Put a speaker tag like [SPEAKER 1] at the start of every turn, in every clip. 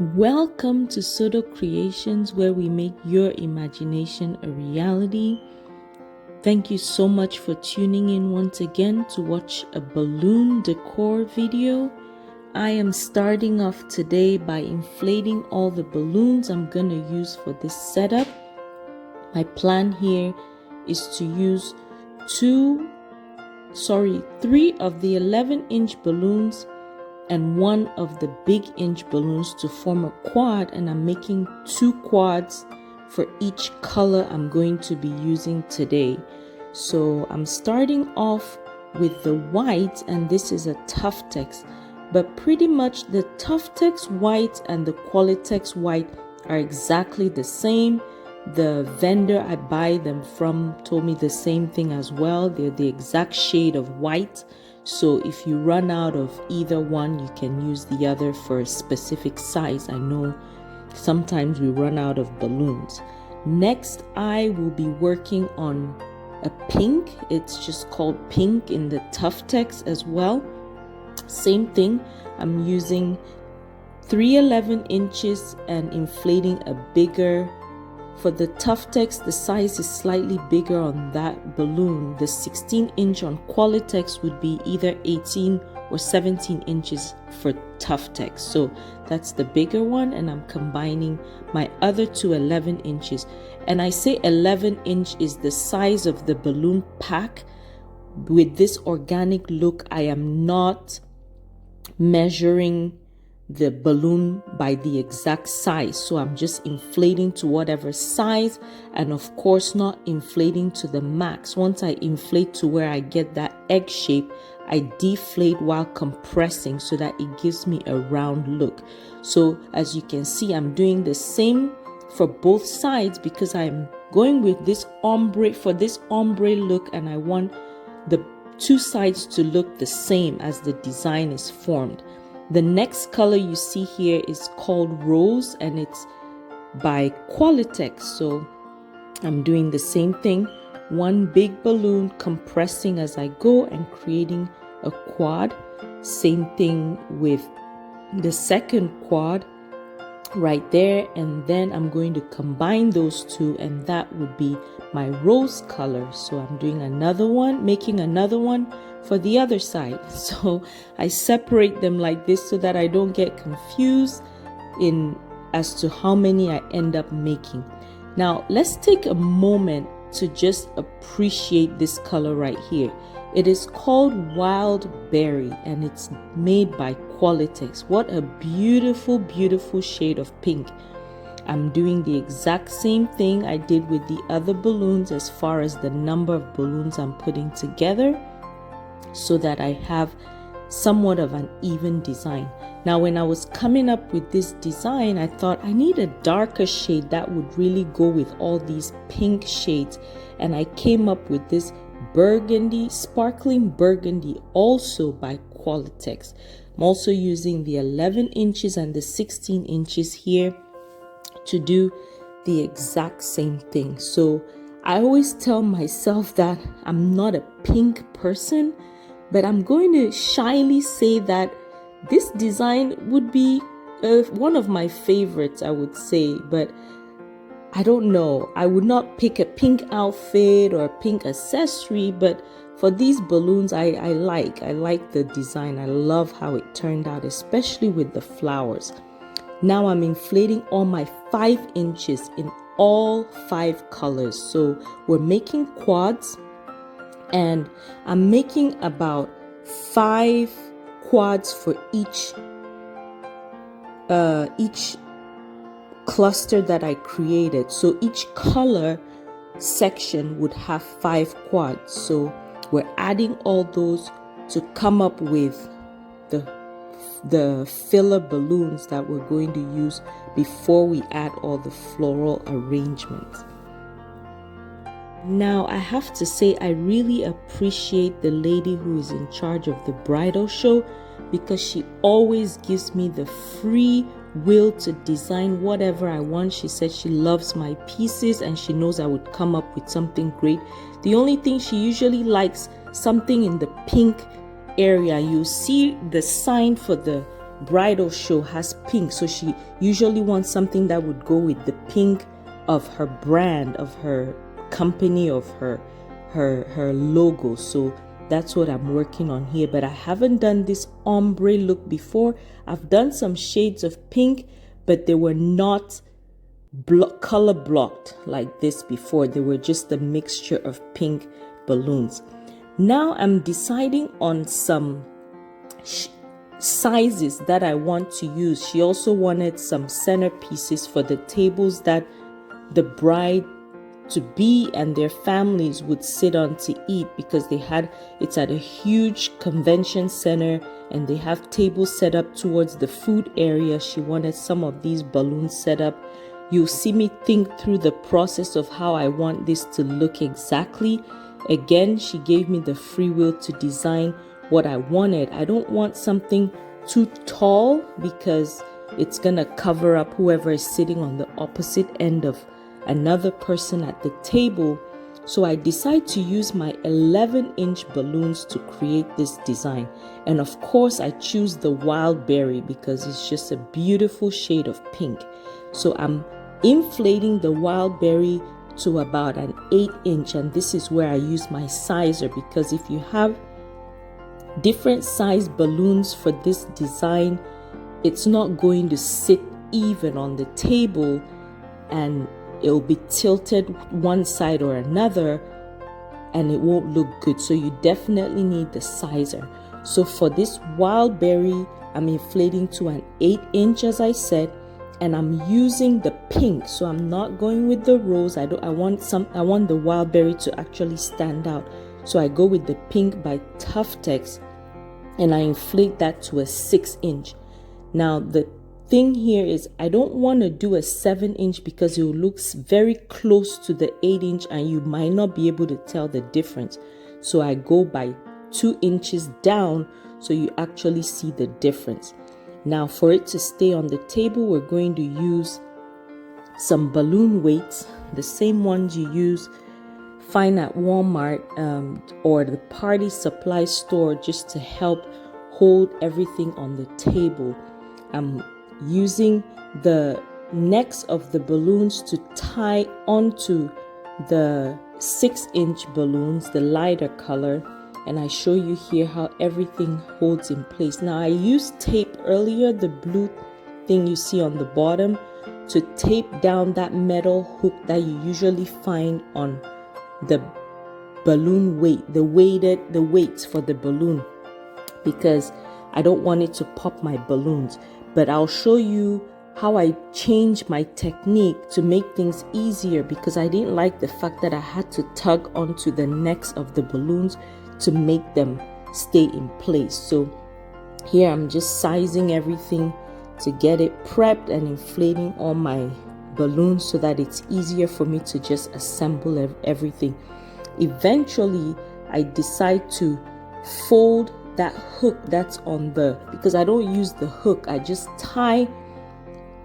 [SPEAKER 1] Welcome to Sodo Creations, where we make your imagination a reality. Thank you so much for tuning in once again to watch a balloon decor video. I am starting off today by inflating all the balloons I'm going to use for this setup. My plan here is to use three of the 11-inch balloons and one of the big inch balloons to form a quad, and I'm making 2 quads for each color I'm going to be using today. So I'm starting off with the white, and this is a Tuftex, but pretty much the Tuftex white and the Qualitex white are exactly the same. The vendor I buy them from told me the same thing as well. They're the exact shade of white. So if you run out of either one, you can use the other for a specific size. I know sometimes we run out of balloons. Next, I will be working on a pink. It's just called pink in the Tuftex as well. Same thing. I'm using 311 inches and inflating a bigger. For the Tuftex, the size is slightly bigger on that balloon. The 16-inch on Qualitex would be either 18 or 17 inches for Tuftex. So that's the bigger one, and I'm combining my other two 11 inches. And I say 11-inch is the size of the balloon pack. With this organic look, I am not measuring the balloon by the exact size, so I'm just inflating to whatever size, and of course not inflating to the max. Once I inflate to where I get that egg shape, I deflate while compressing so that it gives me a round look. So as you can see, I'm doing the same for both sides because I'm going with this ombre for this ombre look, and I want the two sides to look the same as the design is formed. The next color you see here is called Rose, and it's by Qualitex. So I'm doing the same thing, one big balloon, compressing as I go and creating a quad. Same thing with the second quad right there, and then I'm going to combine those two, and that would be my rose color. So I'm doing another one, making another one for the other side. So I separate them like this so that I don't get confused in as to how many I end up making. Now let's take a moment to just appreciate this color right here. It is called Wild Berry, and it's made by Qualitex. What a beautiful, beautiful shade of pink. I'm doing the exact same thing I did with the other balloons as far as the number of balloons I'm putting together, so that I have somewhat of an even design. Now, when I was coming up with this design, I thought I need a darker shade that would really go with all these pink shades, and I came up with this burgundy, sparkling burgundy, also by Qualitex. I'm also using the 11 inches and the 16 inches here to do the exact same thing. So I always tell myself that I'm not a pink person, but I'm going to shyly say that this design would be one of my favorites, I would say. But I don't know, I would not pick a pink outfit or a pink accessory, but for these balloons, I like the design. I love how it turned out, especially with the flowers. Now I'm inflating all my 5 inches in all 5 colors. So we're making quads, and I'm making about 5 quads for each cluster that I created. So each color section would have 5 quads. So we're adding all those to come up with the filler balloons that we're going to use before we add all the floral arrangements. Now, I have to say, I really appreciate the lady who is in charge of the bridal show, because she always gives me the free will to design whatever I want. She said she loves my pieces and she knows I would come up with something great. The only thing she usually likes something in the pink area. You see the sign for the bridal show has pink, so she usually wants something that would go with the pink of her brand, of her company, of her logo. So that's what I'm working on here. But I haven't done this ombre look before. I've done some shades of pink, but they were not color blocked like this before. They were just a mixture of pink balloons. Now I'm deciding on some sizes that I want to use. She also wanted some centerpieces for the tables that the bride to be and their families would sit on to eat, because it's at a huge convention center and they have tables set up towards the food area. She wanted some of these balloons set up. You'll see me think through the process of how I want this to look exactly. Again, she gave me the free will to design what I wanted. I don't want something too tall because it's gonna cover up whoever is sitting on the opposite end of another person at the table. So I decide to use my 11-inch balloons to create this design. And of course I choose the wild berry because it's just a beautiful shade of pink. So I'm inflating the wild berry to about an 8-inch, and this is where I use my sizer, because if you have different size balloons for this design, it's not going to sit even on the table and it'll be tilted one side or another and it won't look good. So you definitely need the sizer. So for this wild berry, I'm inflating to an 8-inch, as I said, and I'm using the pink. So I'm not going with the rose. I want the wild berry to actually stand out. So I go with the pink by Tuftex and I inflate that to a 6-inch. Now the thing here is I don't want to do a 7-inch because it looks very close to the 8-inch and you might not be able to tell the difference. So I go by 2 inches down so you actually see the difference. Now for it to stay on the table, we're going to use some balloon weights, the same ones you find at Walmart or the party supply store, just to help hold everything on the table. I'm using the necks of the balloons to tie onto the 6-inch balloons, the lighter color, and I show you here how everything holds in place. Now I used tape earlier, the blue thing you see on the bottom, to tape down that metal hook that you usually find on the balloon weight, the weights for the balloon, because I don't want it to pop my balloons. But I'll show you how I changed my technique to make things easier, because I didn't like the fact that I had to tug onto the necks of the balloons to make them stay in place. So here I'm just sizing everything to get it prepped and inflating all my balloons so that it's easier for me to just assemble everything. Eventually I decide to fold that hook that's on because I don't use the hook, I just tie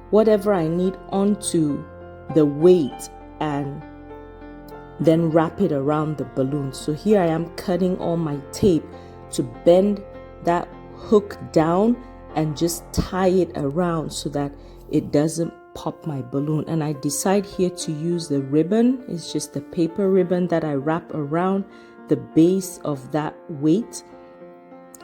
[SPEAKER 1] whatever I need onto the weight and then wrap it around the balloon. So here I am cutting all my tape to bend that hook down and just tie it around so that it doesn't pop my balloon. And I decide here to use the ribbon. It's just a paper ribbon that I wrap around the base of that weight,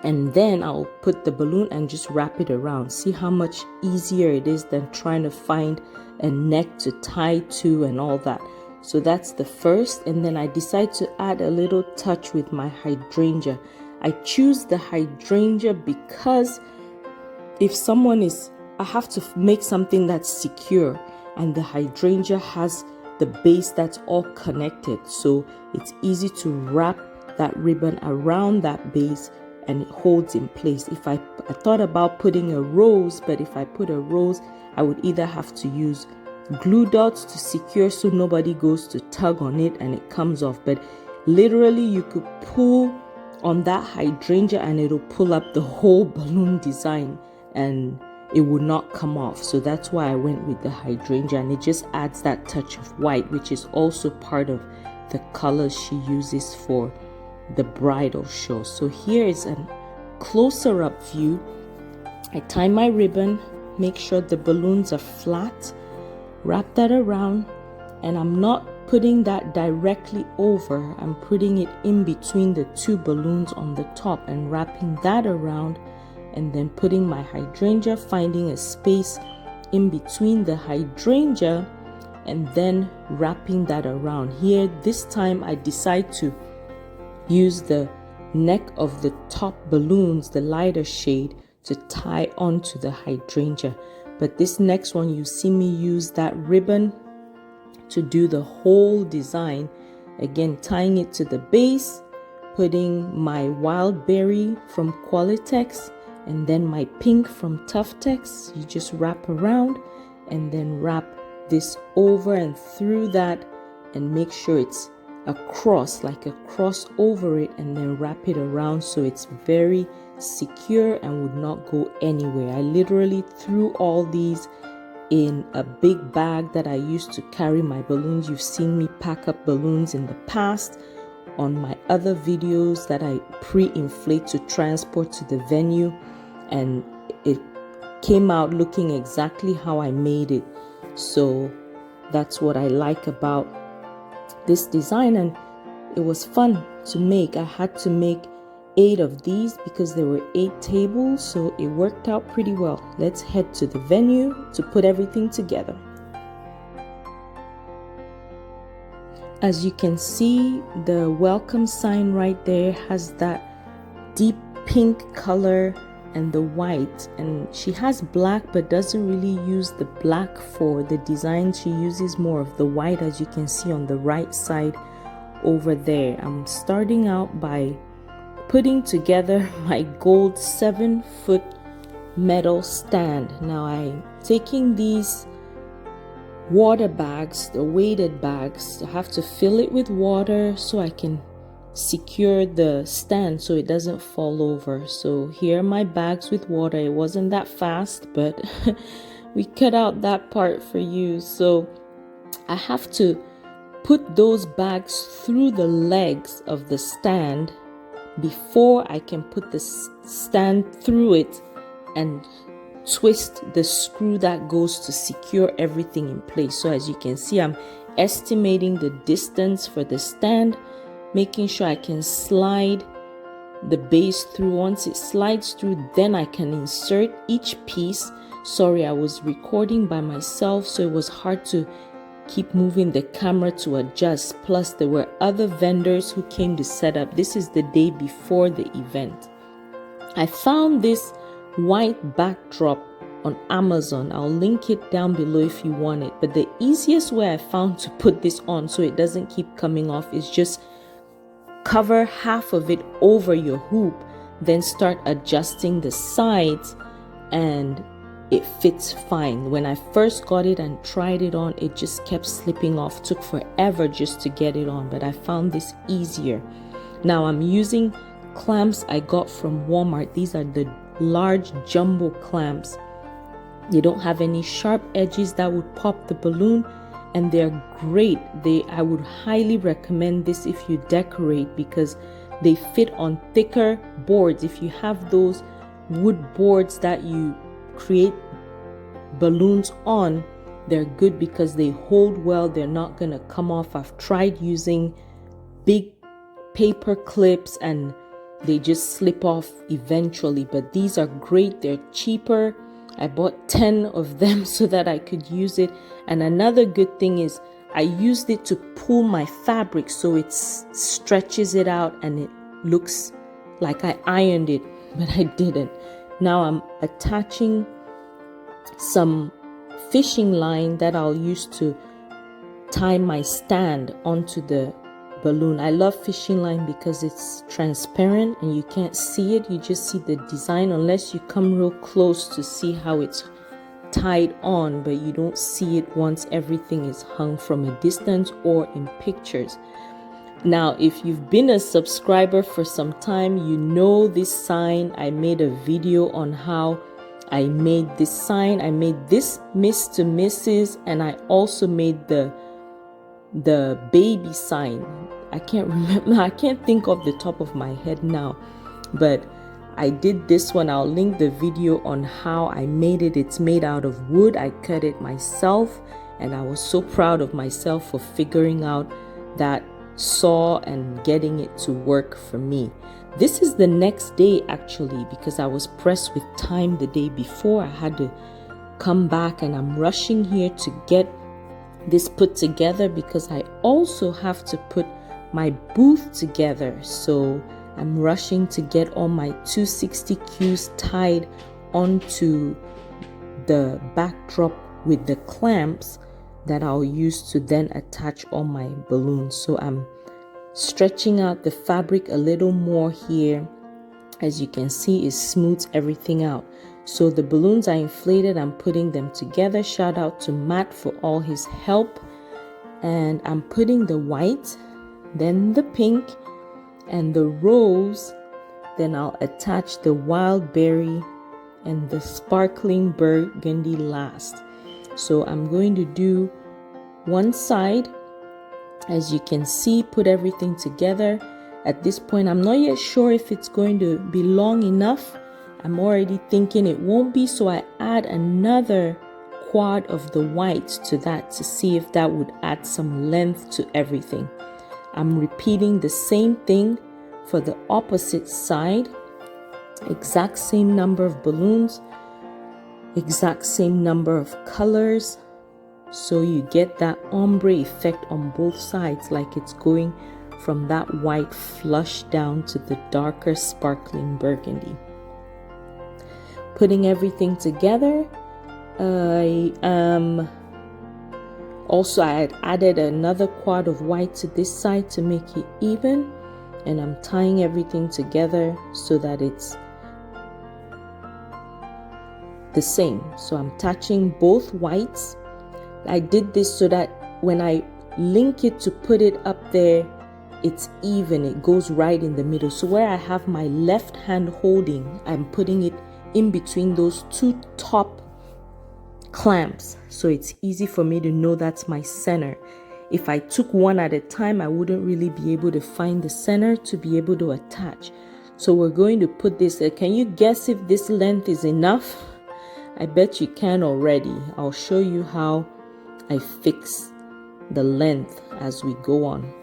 [SPEAKER 1] and then I'll put the balloon and just wrap it around. See how much easier it is than trying to find a neck to tie to and all that. So that's the first, and then I decide to add a little touch with my hydrangea. I choose the hydrangea because I have to make something that's secure, and the hydrangea has the base that's all connected, so it's easy to wrap that ribbon around that base and it holds in place. I thought about putting a rose, but if I put a rose, I would either have to use glue dots to secure so nobody goes to tug on it and it comes off. But literally you could pull on that hydrangea and it'll pull up the whole balloon design and it would not come off. So that's why I went with the hydrangea, and it just adds that touch of white, which is also part of the colors she uses for the bridal show. So here is a closer up view I tie my ribbon, make sure the balloons are flat, wrap that around, and I'm not putting that directly over. I'm putting it in between the two balloons on the top and wrapping that around, and then putting my hydrangea, finding a space in between the hydrangea, and then wrapping that around. Here, this time I decide to use the neck of the top balloons, the lighter shade, to tie onto the hydrangea. But this next one, you see me use that ribbon to do the whole design. Again, tying it to the base, putting my wild berry from Qualitex, and then my pink from Tuftex. You just wrap around and then wrap this over and through that, and make sure it's a cross, like a cross over it, and then wrap it around so it's very secure and would not go anywhere. I literally threw all these in a big bag that I used to carry my balloons. You've seen me pack up balloons in the past on my other videos that I pre-inflate to transport to the venue, and it came out looking exactly how I made it. So that's what I like about this design, and it was fun to make. I had to make 8 of these because there were 8 tables, so it worked out pretty well. Let's head to the venue to put everything together. As you can see, the welcome sign right there has that deep pink color and the white, and she has black but doesn't really use the black for the design. She uses more of the white, as you can see on the right side over there. I'm starting out by putting together my gold 7-foot metal stand. Now I'm taking these water bags, the weighted bags. I have to fill it with water so I can secure the stand so it doesn't fall over. So here are my bags with water. It wasn't that fast, but we cut out that part for you. So I have to put those bags through the legs of the stand before I can put the stand through it and twist the screw that goes to secure everything in place. So as you can see, I'm estimating the distance for the stand, making sure I can slide the base through. Once it slides through, then I can insert each piece. Sorry, I was recording by myself, so it was hard to keep moving the camera to adjust. Plus, there were other vendors who came to set up. This is the day before the event. I found this white backdrop on Amazon. I'll link it down below if you want it. But the easiest way I found to put this on so it doesn't keep coming off is just cover half of it over your hoop, then start adjusting the sides, and it fits fine. When I first got it and tried it on, it just kept slipping off. Took forever just to get it on, but I found this easier. Now I'm using clamps I got from Walmart. These are the large jumbo clamps. They don't have any sharp edges that would pop the balloon, and they're great. I would highly recommend this if you decorate, because they fit on thicker boards. If you have those wood boards that you create balloons on, they're good because they hold well. They're not gonna come off. I've tried using big paper clips and they just slip off eventually, but these are great. They're cheaper. I bought 10 of them so that I could use it. And another good thing is I used it to pull my fabric so it stretches it out and it looks like I ironed it, but I didn't. Now I'm attaching some fishing line that I'll use to tie my stand onto the balloon. I love fishing line because it's transparent and you can't see it. You just see the design unless you come real close to see how it's tied on, but you don't see it once everything is hung from a distance or in pictures. Now, if you've been a subscriber for some time, you know this sign. I made a video on how I made this sign. I made this Miss to Mrs. and I also made the baby sign. I can't remember. I can't think of the top of my head now, but I did this one. I'll link the video on how I made it. It's made out of wood. I cut it myself, and I was so proud of myself for figuring out that saw and getting it to work for me. This is the next day actually, because I was pressed with time the day before. I had to come back, and I'm rushing here to get this put together because I also have to put my booth together. So I'm rushing to get all my 260Qs tied onto the backdrop with the clamps that I'll use to then attach all my balloons. So I'm stretching out the fabric a little more here. As you can see, it smooths everything out. So the balloons are inflated. I'm putting them together. Shout out to Matt for all his help. And I'm putting the white, then the pink, and the rose. Then I'll attach the wild berry and the sparkling burgundy last. So I'm going to do one side. As you can see, put everything together. At this point, I'm not yet sure if it's going to be long enough. I'm already thinking it won't be, so I add another quad of the white to that to see if that would add some length to everything. I'm repeating the same thing for the opposite side. Exact same number of balloons, exact same number of colors, so you get that ombre effect on both sides, like it's going from that white flush down to the darker sparkling burgundy. Putting everything together, I had added another quad of white to this side to make it even, and I'm tying everything together so that it's the same. So I'm attaching both whites. I did this so that when I link it to put it up there, it's even, it goes right in the middle. So where I have my left hand holding, I'm putting it in between those two top clamps, so it's easy for me to know that's my center. If I took one at a time, I wouldn't really be able to find the center to be able to attach. So we're going to put this, can you guess if this length is enough? I bet you can already. I'll show you how I fix the length as we go on.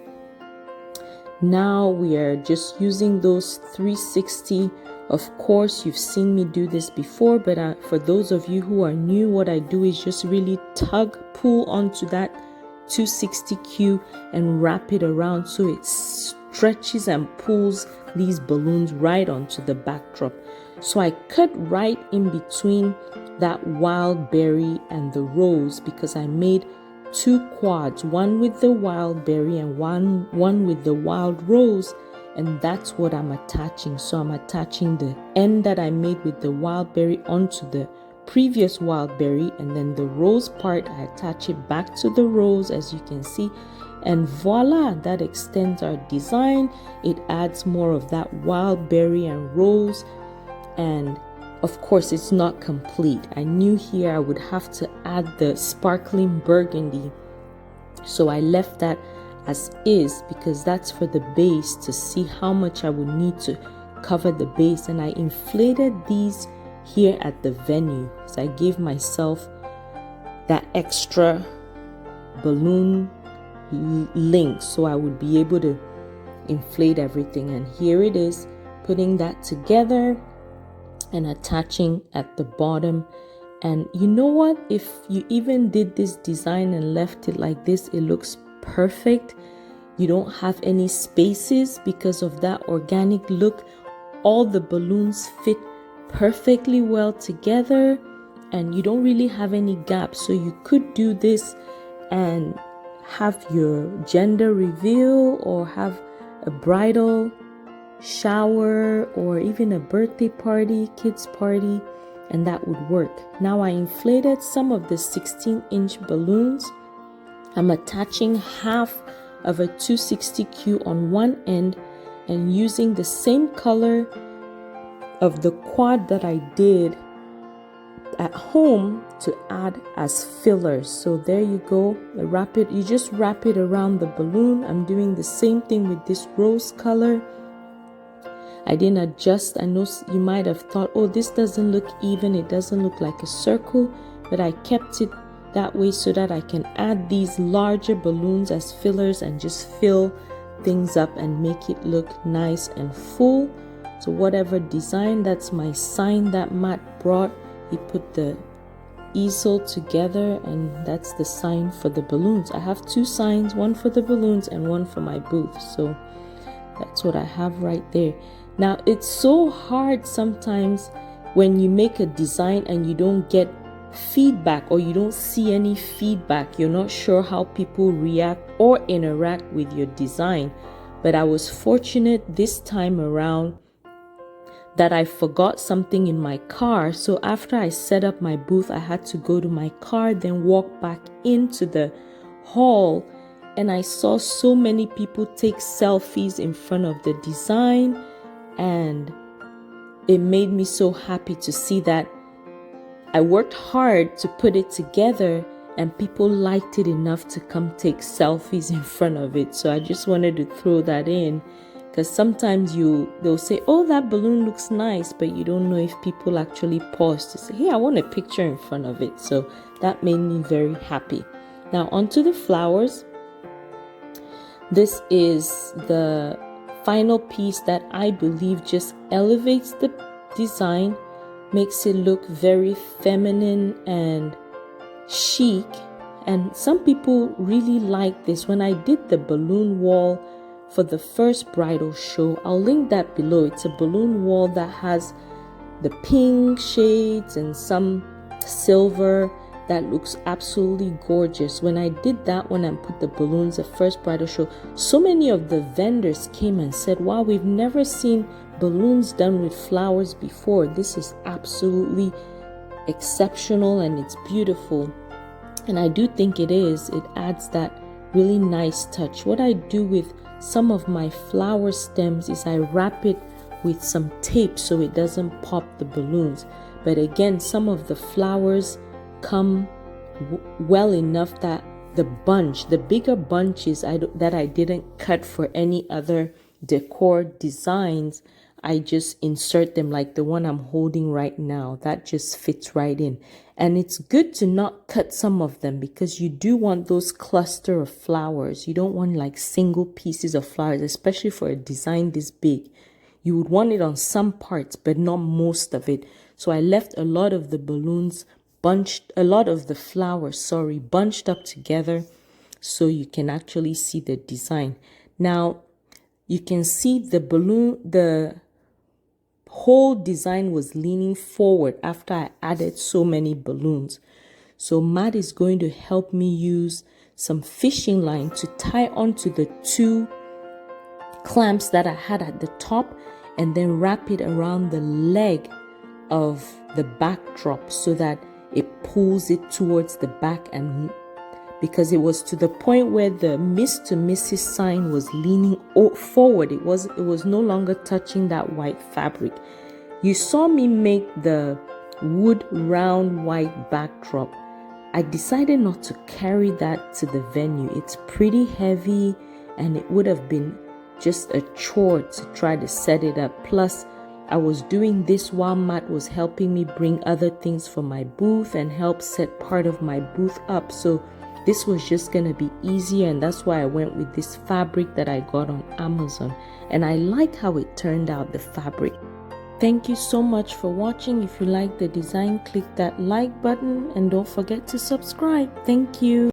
[SPEAKER 1] Now we are just using those 360. Of course, you've seen me do this before, but for those of you who are new, what I do is just really pull onto that 260Q and wrap it around so it stretches and pulls these balloons right onto the backdrop. So I cut right in between that wild berry and the rose because I made two quads, one with the wild berry and one with the wild rose, and that's what I'm attaching. So I'm attaching the end that I made with the wild berry onto the previous wild berry, and then the rose part I attach it back to the rose, as you can see, and voila, that extends our design. It adds more of that wild berry and rose, and of course it's not complete. I knew here I would have to add the sparkling burgundy, so I left that as is because that's for the base, to see how much I would need to cover the base. And I inflated these here at the venue, so I gave myself that extra balloon link so I would be able to inflate everything. And here it is, putting that together and attaching at the bottom. And you know what, if you even did this design and left it like this, it looks perfect. You don't have any spaces because of that organic look. All the balloons fit perfectly well together and you don't really have any gaps. So you could do this and have your gender reveal or have a bridal shower or even a birthday party, kids party, and that would work. Now I inflated some of the 16-inch balloons. I'm attaching half of a 260Q on one end and using the same color of the quad that I did at home to add as fillers. So there you go. You just wrap it around the balloon. I'm doing the same thing with this rose color. I didn't adjust. I know you might have thought, oh, this doesn't look even, it doesn't look like a circle, but I kept it that way so that I can add these larger balloons as fillers and just fill things up and make it look nice and full. So whatever design, that's my sign that Matt brought. He put the easel together, and that's the sign for the balloons. I have two signs, one for the balloons and one for my booth. So that's what I have right there. Now, it's so hard sometimes when you make a design and you don't get feedback, or you don't see any feedback. You're not sure how people react or interact with your design. But I was fortunate this time around that I forgot something in my car. So after I set up my booth, I had to go to my car, then walk back into the hall, and I saw so many people take selfies in front of the design, and it made me so happy to see that I worked hard to put it together and people liked it enough to come take selfies in front of it. So I just wanted to throw that in, because sometimes they'll say, oh, that balloon looks nice, but you don't know if people actually pause to say, hey, I want a picture in front of it. So that made me very happy. Now onto the flowers. This is the final piece that I believe just elevates the design, makes it look very feminine and chic. And some people really like this. When I did the balloon wall for the first bridal show, I'll link that below. It's a balloon wall that has the pink shades and some silver that looks absolutely gorgeous. When I did that one and put the balloons, the first bridal show, so many of the vendors came and said, wow, we've never seen balloons done with flowers before. This is absolutely exceptional and it's beautiful. And I do think it is. It adds that really nice touch. What I do with some of my flower stems is I wrap it with some tape so it doesn't pop the balloons. But again, some of the flowers come well enough that the bigger bunches that I didn't cut for any other decor designs, I just insert them, like the one I'm holding right now. That just fits right in. And it's good to not cut some of them, because you do want those cluster of flowers. You don't want like single pieces of flowers, especially for a design this big. You would want it on some parts, but not most of it. So I left a lot of the balloons bunched up together so you can actually see the design. Now you can see the whole design was leaning forward after I added so many balloons. So Matt is going to help me use some fishing line to tie onto the two clamps that I had at the top, and then wrap it around the leg of the backdrop so that it pulls it towards the back. And because it was to the point where the Mr. Mrs. sign was leaning forward, it was no longer touching that white fabric. You saw me make the wood round white backdrop. I decided not to carry that to the venue. It's pretty heavy and it would have been just a chore to try to set it up. Plus, I was doing this while Matt was helping me bring other things for my booth and help set part of my booth up. So this was just going to be easier, and that's why I went with this fabric that I got on Amazon. And I like how it turned out, the fabric. Thank you so much for watching. If you like the design, click that like button and don't forget to subscribe. Thank you.